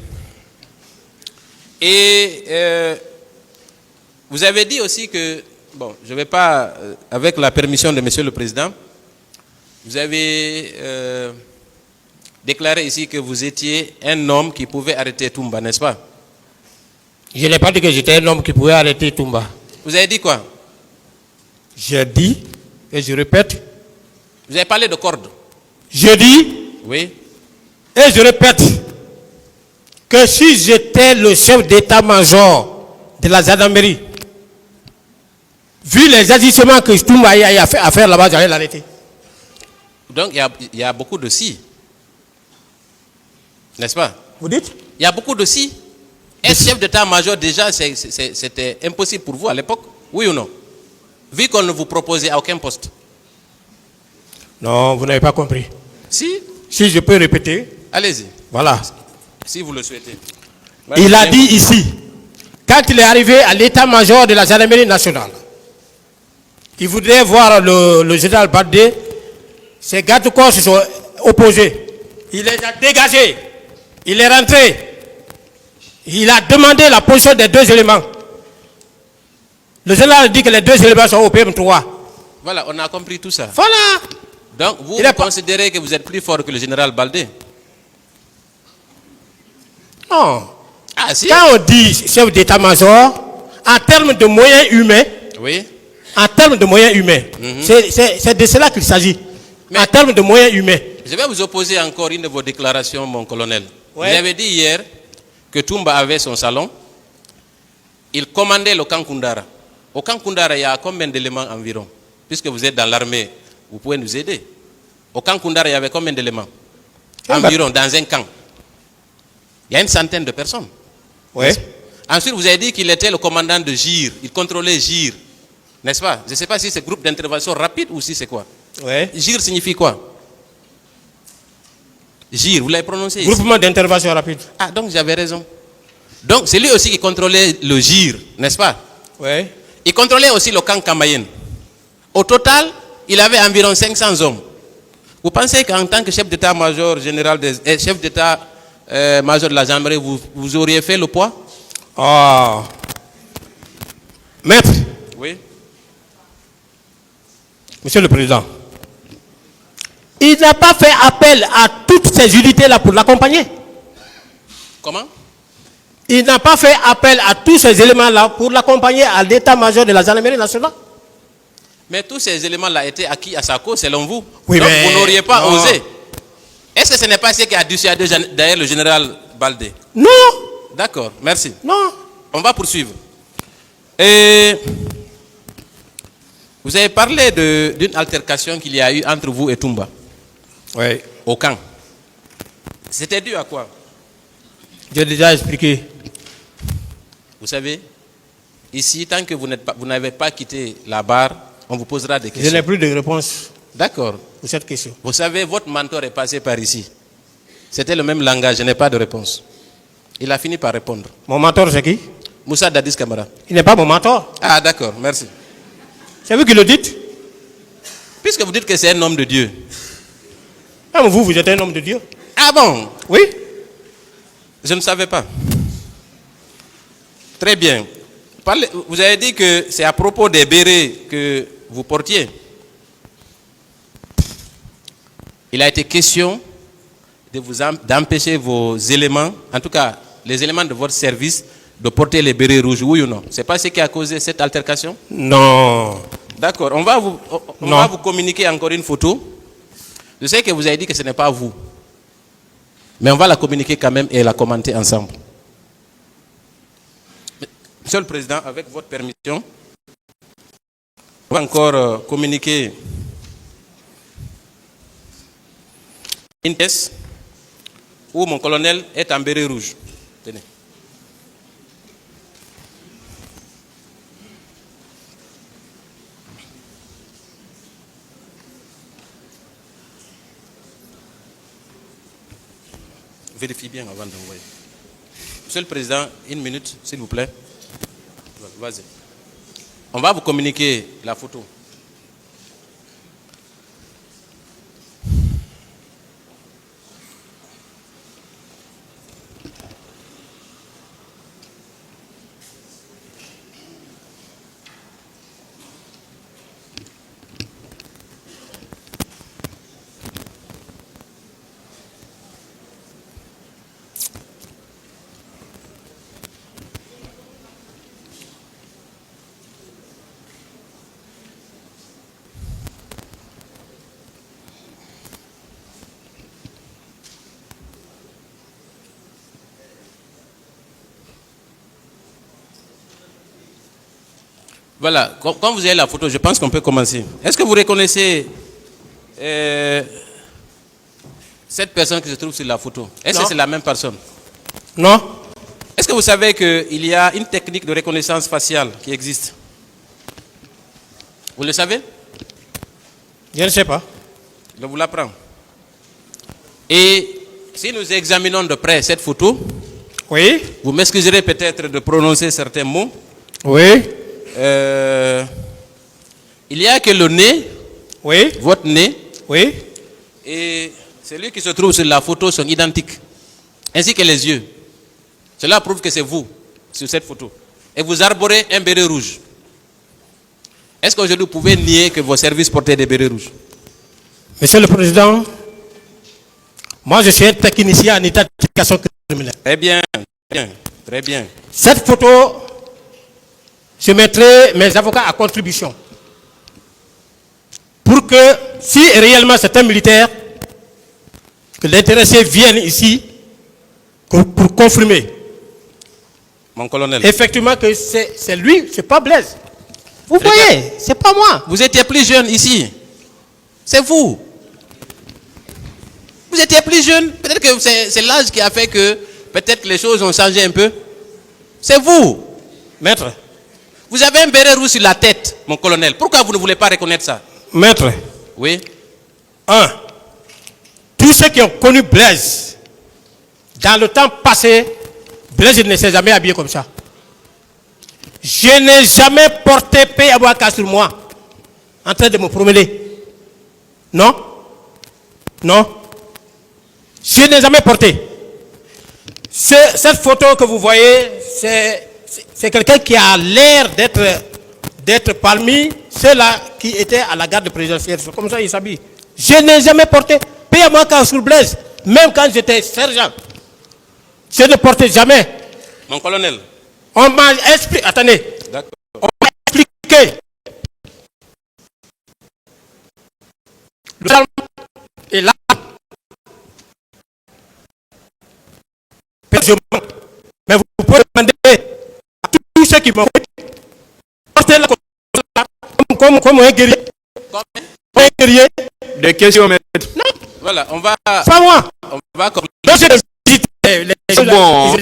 B: Et vous avez dit aussi que, bon, je ne vais pas, avec la permission de Monsieur le Président, vous avez déclaré ici que vous étiez un homme qui pouvait arrêter Toumba, n'est-ce pas?
D: Je n'ai pas dit que j'étais un homme qui pouvait arrêter Toumba.
B: Vous avez dit quoi?
D: J'ai dit, et je répète,
B: Vous avez parlé de corde.
D: je dis,
B: Oui.
D: et je répète, que si j'étais le chef d'état-major de la gendarmerie, Vu les agissements que Toumba a fait à faire là-bas, j'allais l'arrêter.
B: Donc il y a beaucoup de si. N'est-ce pas?
D: Vous dites?
B: Il y a beaucoup de si. Être chef d'état-major, déjà, c'était impossible pour vous à l'époque? Oui ou non? Vu qu'on ne vous proposait aucun poste.
D: Non, vous n'avez pas compris.
B: Si?
D: Si je peux répéter.
B: Allez-y.
D: Voilà.
B: Si vous le souhaitez.
D: Il a dit ici, quand il est arrivé à l'état-major de la gendarmerie nationale, il voudrait voir le général Baldé, ses gardes-corps se sont opposés. Il les a dégagés. Il est rentré. Il a demandé la position des deux éléments. Le général dit que les deux éléments sont au PM3.
B: Voilà, on a compris tout ça.
D: Voilà.
B: Donc, vous considérez que vous êtes plus fort que le général Baldé?
D: Non.
B: Ah, si.
D: Quand on dit chef d'état-major, en termes de moyens humains,
B: oui.
D: En termes de moyens humains, c'est de cela qu'il s'agit. En termes de moyens humains.
B: Je vais vous opposer encore une de vos déclarations, mon colonel.
D: Ouais.
B: Vous avez dit hier que Toumba avait son salon. Il commandait le camp Koundara. Au camp Koundara, il y a combien d'éléments environ? Puisque vous êtes dans l'armée, vous pouvez nous aider. Au camp Koundara, il y avait combien d'éléments? Environ, dans un camp. Il y a une centaine de personnes.
D: Ouais.
B: Ensuite, vous avez dit qu'il était le commandant de GIR. Il contrôlait GIR. N'est-ce pas? Je ne sais pas si c'est groupe d'intervention rapide ou si c'est quoi.
D: Ouais.
B: GIR signifie quoi? GIR, vous l'avez prononcé ici.
D: Groupement d'intervention rapide.
B: Ah, donc j'avais raison. Donc c'est lui aussi qui contrôlait le GIR, n'est-ce pas?
D: Oui.
B: Il contrôlait aussi le camp Kamayen. Au total, il avait environ 500 hommes. Vous pensez qu'en tant que chef d'état-major général, chef d'état-major de la gendarmerie, vous auriez fait le poids?
D: Ah. Maître.
B: Oui.
D: Monsieur le Président. Il n'a pas fait appel à toutes ces unités-là pour l'accompagner.
B: Comment?
D: Il n'a pas fait appel à tous ces éléments-là pour l'accompagner à l'état-major de la gendarmerie nationale.
B: Mais tous ces éléments-là étaient acquis à sa cause, selon vous.
D: Oui,
B: donc
D: mais
B: vous n'auriez pas
D: non.
B: osé. Est-ce que ce n'est pas ce qui a dissuadé d'ailleurs le général Baldé?
D: Non.
B: D'accord, merci.
D: Non.
B: On va poursuivre. Et vous avez parlé d'une altercation qu'il y a eu entre vous et Toumba.
D: Oui.
B: Au camp. C'était dû à quoi?
D: J'ai déjà expliqué.
B: Vous savez, ici, tant que vous n'avez pas quitté la barre, on vous posera des questions.
D: Je n'ai plus de réponse
B: D'accord.
D: pour cette question.
B: Vous savez, votre mentor est passé par ici. C'était le même langage, je n'ai pas de réponse. Il a fini par répondre.
D: Mon mentor, c'est qui?
B: Moussa Dadis Camara.
D: Il n'est pas mon mentor.
B: Ah, d'accord, merci.
D: C'est vous qui le dites?
B: Puisque vous dites que c'est un homme de Dieu.
D: Même vous, vous êtes un homme de Dieu.
B: Ah bon?
D: Oui.
B: Je ne savais pas. Très bien. Vous avez dit que c'est à propos des bérets que vous portiez. Il a été question d'empêcher vos éléments, en tout cas les éléments de votre service, de porter les bérets rouges, oui ou non? C'est pas ce qui a causé cette altercation?
D: Non.
B: D'accord. On va vous communiquer encore une photo. Je sais que vous avez dit que ce n'est pas vous. Mais on va la communiquer quand même et la commenter ensemble. Monsieur le Président, avec votre permission, on va encore communiquer une pièce où mon colonel est en béret rouge. Tenez. Vérifiez bien avant d'envoyer. Monsieur le Président, une minute, s'il vous plaît. Vas-y. On va vous communiquer la photo. Voilà, quand vous avez la photo, je pense qu'on peut commencer. Est-ce que vous reconnaissez cette personne qui se trouve sur la photo? Est-ce que c'est la même personne?
D: Non.
B: Est-ce que vous savez qu'il y a une technique de reconnaissance faciale qui existe? Vous le savez?
D: Je ne sais pas.
B: Je vous l'apprends. Et si nous examinons de près cette photo,
D: Oui.
B: vous m'excuserez peut-être de prononcer certains mots.
D: Oui.
B: Il n'y a que le nez,
D: Oui.
B: votre nez,
D: Oui.
B: et celui qui se trouve sur la photo sont identiques, ainsi que les yeux. Cela prouve que c'est vous sur cette photo. Et vous arborez un béret rouge. Est-ce qu'aujourd'hui vous pouvez nier que vos services portaient des bérets rouges?
D: Monsieur le Président, moi je suis un technicien en état d'éducation criminelle.
B: Très bien, très bien, très bien.
D: Cette photo, je mettrai mes avocats à contribution. Pour que, si réellement c'est un militaire, que l'intéressé vienne ici pour confirmer.
B: Mon colonel.
D: Effectivement que c'est lui, c'est pas Blaise. Vous voyez, c'est pas moi.
B: Vous étiez plus jeune ici. C'est vous. Vous étiez plus jeune. Peut-être que c'est l'âge qui a fait que peut-être les choses ont changé un peu. C'est vous.
D: Maître.
B: Vous avez un béret rouge sur la tête, mon colonel. Pourquoi vous ne voulez pas reconnaître ça?
D: Maître.
B: Oui.
D: Tous ceux qui ont connu Blaise, dans le temps passé, Blaise ne s'est jamais habillé comme ça. Je n'ai jamais porté P.A.B.A.K. sur moi, en train de me promener. Non? Non? Je n'ai jamais porté. Cette photo que vous voyez, c'est quelqu'un qui a l'air d'être parmi ceux-là qui étaient à la garde présidentielle. C'est comme ça il s'habille. Je n'ai jamais porté P.A.B.A.K. sur Blaise, même quand j'étais sergent. Je ne portais jamais.
B: Mon colonel.
D: On m'a expliqué. Attendez.
B: D'accord.
D: On m'a expliqué. Le salon est là. Mais vous pouvez demander à tous ceux qui m'ont porté là comme un guerrier.
B: Comme
D: Un guerrier.
E: Des questions, maître.
D: Non.
B: Voilà, on va.
D: Pas moi.
B: On va comme.
D: Donc j'ai visité les
E: Bon, bon.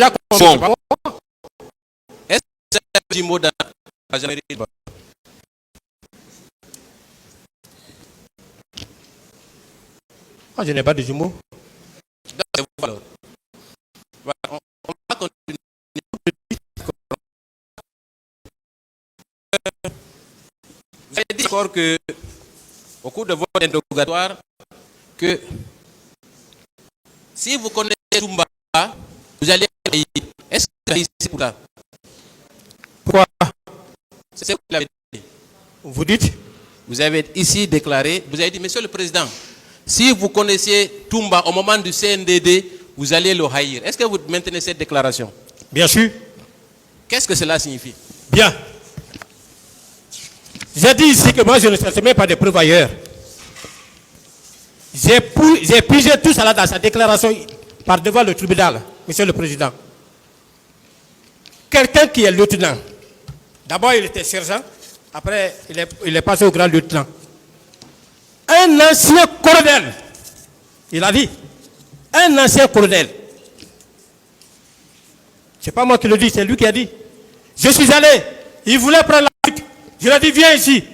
B: Est-ce que vous avez un petit mot dans la gendarmerie?
D: Moi, je n'ai pas de jumeaux.
B: Alors, voilà, on va continuer. Vous avez dit encore que, au cours de votre interrogatoire, que si vous connaissez Toumba, vous allez payer. Est-ce que vous avez ici pour ça?
D: Pourquoi?
B: C'est ce que vous avez dit.
D: Vous dites?
B: Vous avez ici déclaré, vous avez dit, Monsieur le Président, si vous connaissiez Toumba au moment du CNDD, vous allez le haïr. Est-ce que vous maintenez cette déclaration?
D: Bien sûr.
B: Qu'est-ce que cela signifie?
D: Bien. J'ai dit ici que moi je ne cherche même pas de preuves ailleurs. J'ai pigé tout ça là dans sa déclaration par devant le tribunal, Monsieur le Président. Quelqu'un qui est lieutenant, d'abord il était sergent, après il est passé au grand lieutenant. Un ancien colonel, il a dit, un ancien colonel. C'est pas moi qui le dis, c'est lui qui a dit. Je suis allé, il voulait prendre la fuite. Je lui ai dit, viens ici.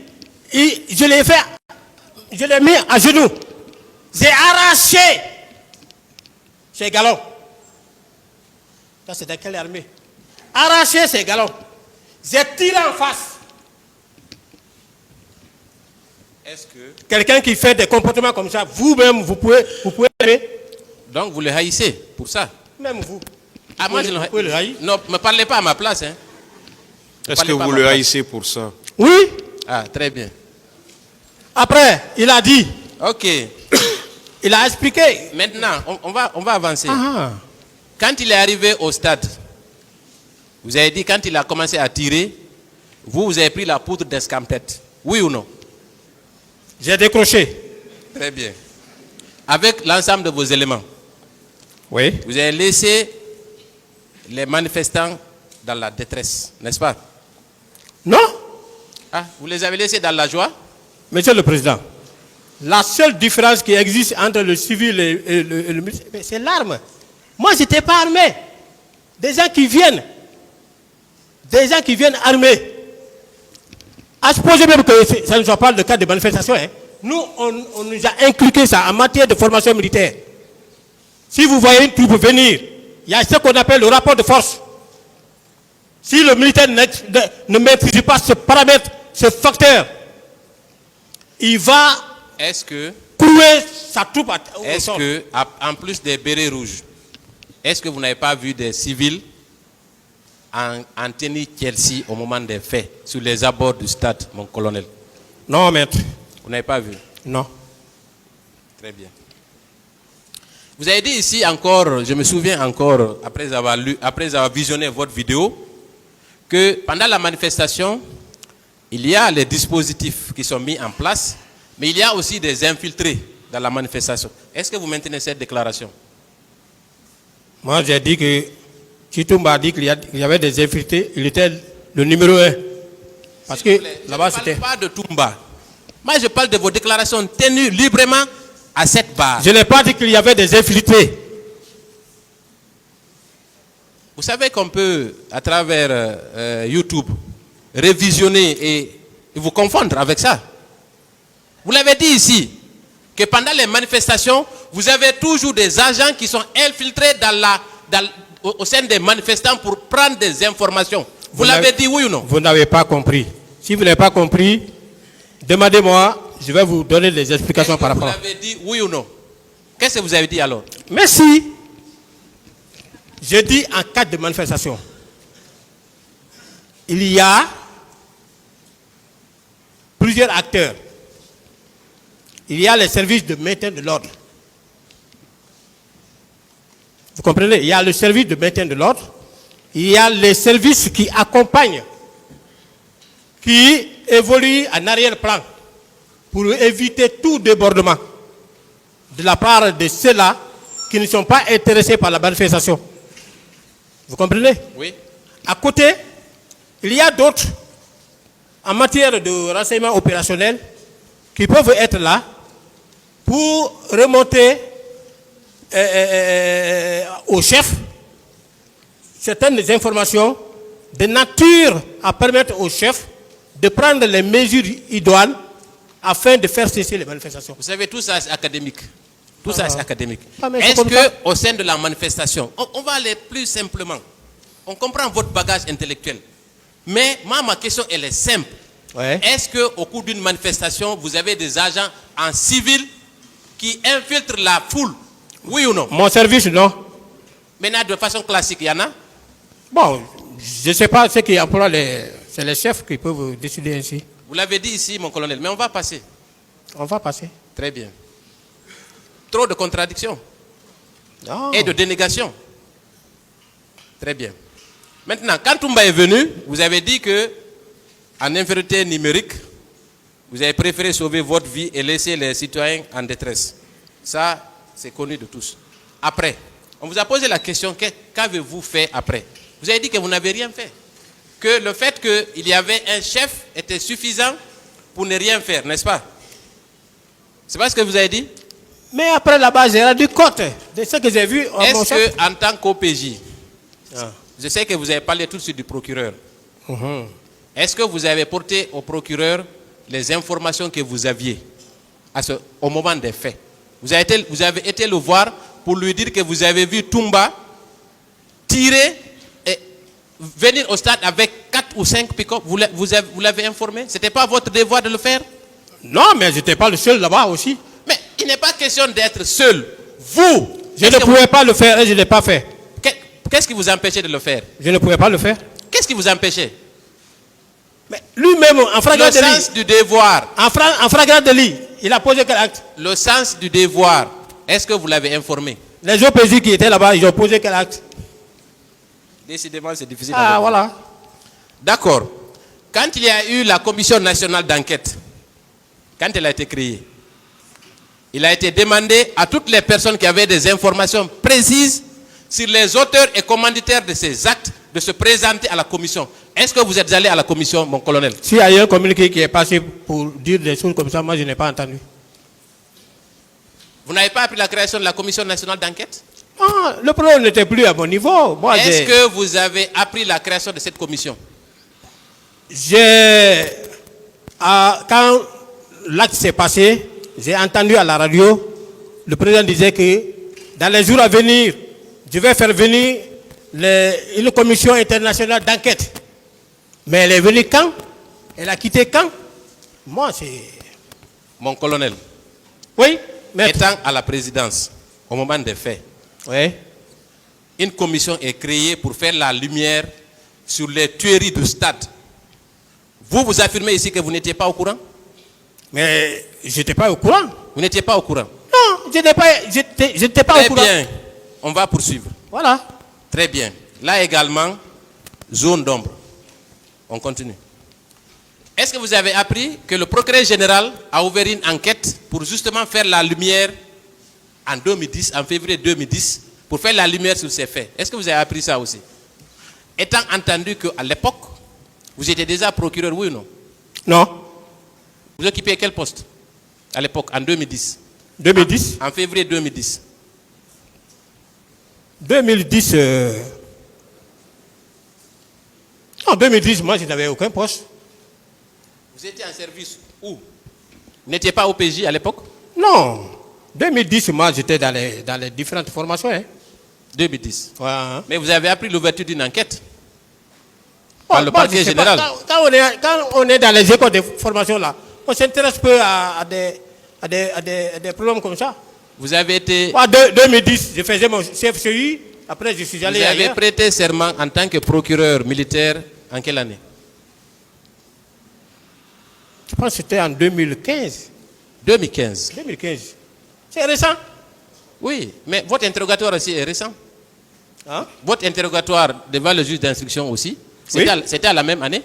D: Je l'ai mis à genoux. J'ai arraché ses galons. Ça, c'est dans quelle armée? Arraché ses galons. J'ai tiré en face.
B: Est-ce que...
D: Quelqu'un qui fait des comportements comme ça, vous-même, vous pouvez aimer.
B: Donc vous le haïssez pour ça?
D: Même vous.
B: Ah, moi, je
D: vous pouvez le haïr.
B: Non, ne me parlez pas à ma place. Hein.
E: Est-ce que vous le haïssez pour ça?
D: Oui.
B: Ah, très bien.
D: Après, il a dit.
B: Ok.
D: Il a expliqué.
B: Maintenant, on va avancer.
D: Ah.
B: Quand il est arrivé au stade, vous avez dit, quand il a commencé à tirer, vous avez pris la poudre d'escampette. Oui ou non?
D: J'ai décroché.
B: Très bien. Avec l'ensemble de vos éléments,
D: Oui.
B: vous avez laissé les manifestants dans la détresse, n'est-ce pas?
D: Non.
B: Ah, vous les avez laissés dans la joie?
D: Monsieur le Président, la seule différence qui existe entre le civil et le militaire, c'est l'arme. Moi, je n'étais pas armé. Des gens qui viennent armés. À supposer même que ça ne soit pas le cas de manifestation, hein. Nous, on nous a inculqué ça en matière de formation militaire. Si vous voyez une troupe venir, il y a ce qu'on appelle le rapport de force. Si le militaire ne maîtrise pas ce paramètre, ce facteur, il va clouer sa troupe au sol.
B: Est-ce que, en plus des bérets rouges, est-ce que vous n'avez pas vu des civils en tenue Chelsea au moment des faits, sur les abords du stade, mon colonel?
D: Non, maître.
B: Vous n'avez pas vu?
D: Non.
B: Très bien. Vous avez dit ici encore, je me souviens encore, après avoir visionné votre vidéo, que pendant la manifestation, il y a les dispositifs qui sont mis en place, mais il y a aussi des infiltrés dans la manifestation. Est-ce que vous maintenez cette déclaration?
D: Moi, j'ai dit que Chitumba a dit qu'il y avait des infiltrés, il était le numéro 1. Parce que là-bas, c'était...
B: Je ne parle pas de Toumba. Moi, je parle de vos déclarations tenues librement à cette barre.
D: Je n'ai pas dit qu'il y avait des infiltrés.
B: Vous savez qu'on peut, à travers YouTube, révisionner et vous confondre avec ça. Vous l'avez dit ici, que pendant les manifestations, vous avez toujours des agents qui sont infiltrés au sein des manifestants pour prendre des informations. Vous l'avez dit, oui ou non?
D: Vous n'avez pas compris. Si vous n'avez pas compris, demandez-moi, je vais vous donner des explications par rapport.
B: Vous l'avez dit, oui ou non? Qu'est-ce que vous avez dit alors?
D: Merci. Je dis en cas de manifestation, il y a plusieurs acteurs. Il y a les services de maintien de l'ordre. Vous comprenez? Il y a le service de maintien de l'ordre. Il y a les services qui accompagnent, qui évoluent en arrière-plan pour éviter tout débordement de la part de ceux-là qui ne sont pas intéressés par la manifestation. Vous comprenez?
B: Oui.
D: À côté, il y a d'autres en matière de renseignement opérationnel qui peuvent être là pour remonter au chef certaines informations de nature à permettre au chef de prendre les mesures idoines afin de faire cesser les manifestations.
B: Vous savez, tout ça c'est académique. Tout ça c'est académique.
D: Est-ce
B: qu'au sein de la manifestation, on va aller plus simplement. On comprend votre bagage intellectuel. Mais moi, ma question, elle est simple.
D: Ouais.
B: Est-ce qu'au cours d'une manifestation, vous avez des agents en civil qui infiltrent la foule? Oui ou non?
D: Mon service, non.
B: Maintenant, de façon classique, il y en a?
D: Bon, je ne sais pas ce qui emploie c'est les chefs qui peuvent décider ainsi.
B: Vous l'avez dit ici, mon colonel, mais on va passer.
D: On va passer.
B: Très bien. Trop de contradictions
D: Non.
B: et de dénégations. Très bien. Maintenant, quand Toumba est venu, vous avez dit que, en infériorité numérique, vous avez préféré sauver votre vie et laisser les citoyens en détresse. Ça, c'est connu de tous. Après, on vous a posé la question, qu'avez-vous fait après? Vous avez dit que vous n'avez rien fait. Que le fait qu'il y avait un chef était suffisant pour ne rien faire, n'est-ce pas? C'est pas ce que vous avez dit?
D: Mais après là-bas, j'ai rendu compte de ce que j'ai vu.
B: Est-ce qu'en tant qu'OPJ, je sais que vous avez parlé tout de suite du procureur. Est-ce que vous avez porté au procureur les informations que vous aviez au moment des faits? Vous avez été le voir pour lui dire que vous avez vu Toumba tirer et venir au stade avec 4 ou 5 pick-up. Vous l'avez informé? Ce n'était pas votre devoir de le faire?
D: Non, mais je n'étais pas le seul là-bas aussi.
B: Mais il n'est pas question d'être seul. Vous,
D: je ne pouvais pas le faire et je ne l'ai pas fait.
B: Qu'est-ce qui vous empêchait de le faire?
D: Je ne pouvais pas le faire.
B: Qu'est-ce qui vous empêchait?
D: Mais lui-même, en flagrant délit.
B: Le sens du devoir.
D: En flagrant délit, il a posé quel acte?
B: Le sens du devoir. Est-ce que vous l'avez informé?
D: Les OPJ qui étaient là-bas, ils ont posé quel acte?
B: Décidément, c'est difficile.
D: Ah, voilà.
B: D'accord. Quand il y a eu la commission nationale d'enquête, quand elle a été créée, il a été demandé à toutes les personnes qui avaient des informations précises sur les auteurs et commanditaires de ces actes de se présenter à la commission. Est-ce que vous êtes allé à la commission, mon colonel?
D: S'il y a eu un communiqué qui est passé pour dire des choses comme ça, moi je n'ai pas entendu.
B: Vous n'avez pas appris la création de la commission nationale d'enquête?
D: Ah, le problème n'était plus à mon niveau.
B: Est-ce que vous avez appris la création de cette commission?
D: Quand l'acte s'est passé, j'ai entendu à la radio, le président disait que dans les jours à venir, je vais faire venir une commission internationale d'enquête. Mais elle est venue quand? Elle a quitté quand? Moi, c'est...
B: Mon colonel,
D: Oui, maître.
B: étant à la présidence, au moment des faits,
D: Oui.
B: une commission est créée pour faire la lumière sur les tueries du stade. Vous affirmez ici que vous n'étiez pas au courant?
D: Mais je n'étais pas au courant.
B: Vous n'étiez pas au courant?
D: Non, je n'étais pas au courant.
B: Très bien, on va poursuivre.
D: Voilà.
B: Très bien. Là également, zone d'ombre. On continue. Est-ce que vous avez appris que le procureur général a ouvert une enquête pour justement faire la lumière en 2010, en février 2010, pour faire la lumière sur ces faits? Est-ce que vous avez appris ça aussi? Étant entendu qu'à l'époque, vous étiez déjà procureur, oui ou non?
D: Non.
B: Vous occupiez quel poste à l'époque, en 2010?
D: 2010.
B: En février 2010.
D: 2010. En 2010, moi, je n'avais aucun poste.
B: Vous étiez en service où? Vous n'étiez pas au PJ à l'époque?
D: Non. 2010, moi, j'étais dans les différentes formations. Hein.
B: 2010.
D: Ouais, hein.
B: Mais vous avez appris l'ouverture d'une enquête par le
D: Bon,
B: parquet
D: je sais
B: général.
D: pas, quand on est dans les écoles de formation là, on s'intéresse peu à des problèmes comme ça.
B: Vous avez été...
D: Moi, 2010, je faisais mon CFCI, après je suis
B: Vous
D: allé
B: avez
D: ailleurs.
B: prêté serment en tant que procureur militaire en quelle année?
D: Je pense que c'était en 2015.
B: 2015.
D: 2015. C'est récent.
B: Oui, mais votre interrogatoire aussi est récent.
D: Hein?
B: Votre interrogatoire devant le juge d'instruction aussi,
D: Oui.
B: c'était à la même année.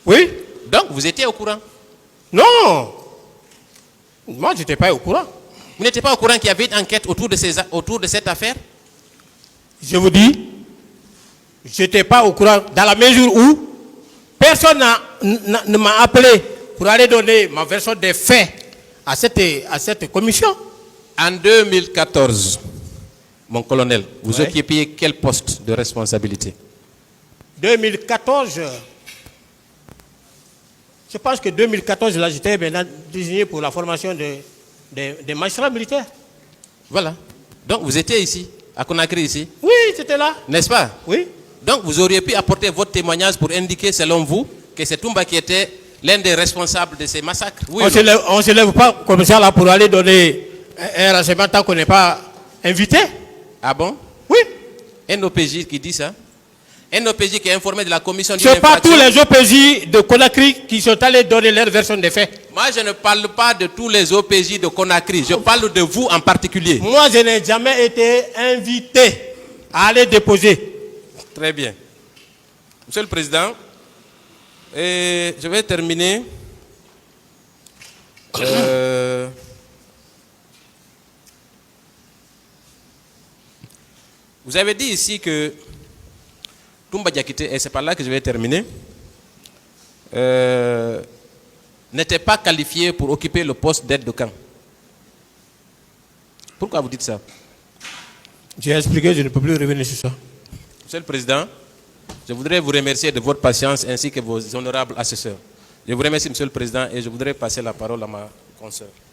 D: Oui.
B: Donc, vous étiez au courant.
D: Non. Moi, je n'étais pas au courant.
B: Vous n'étiez pas au courant qu'il y avait une enquête autour de cette affaire?
D: Je vous dis, je n'étais pas au courant dans la mesure où personne ne m'a appelé pour aller donner ma version des faits à cette commission.
B: En 2014, mon colonel, vous
D: Ouais.
B: occupiez quel poste de responsabilité?
D: 2014, je pense que 2014, là, j'étais maintenant désigné pour la formation des magistrats militaires.
B: Voilà. Donc, vous étiez ici, à Conakry ici,
D: Oui, c'était là.
B: n'est-ce pas?
D: Oui.
B: Donc, vous auriez pu apporter votre témoignage pour indiquer, selon vous, que c'est Toumba qui était l'un des responsables de ces massacres. Oui,
D: On ne se lève pas comme ça là pour aller donner un renseignement tant qu'on n'est pas invité.
B: Ah bon?
D: Oui.
B: Un OPJ qui dit ça? Un OPJ qui est informé de la commission d'une
D: Ce n'est pas
B: infraction?
D: tous les OPJ de Conakry qui sont allés donner leur version des faits.
B: Moi, je ne parle pas de tous les OPJ de Conakry. Je parle de vous en particulier.
D: Moi, je n'ai jamais été invité à aller déposer.
B: Très bien. Monsieur le Président, je vais terminer. Vous avez dit ici que Toumba Diakité, et c'est par là que je vais terminer, n'était pas qualifié pour occuper le poste d'aide de camp. Pourquoi vous dites ça?
D: J'ai expliqué, je ne peux plus revenir sur ça.
B: Monsieur le Président, je voudrais vous remercier de votre patience ainsi que vos honorables assesseurs. Je vous remercie, Monsieur le Président, et je voudrais passer la parole à ma consoeur.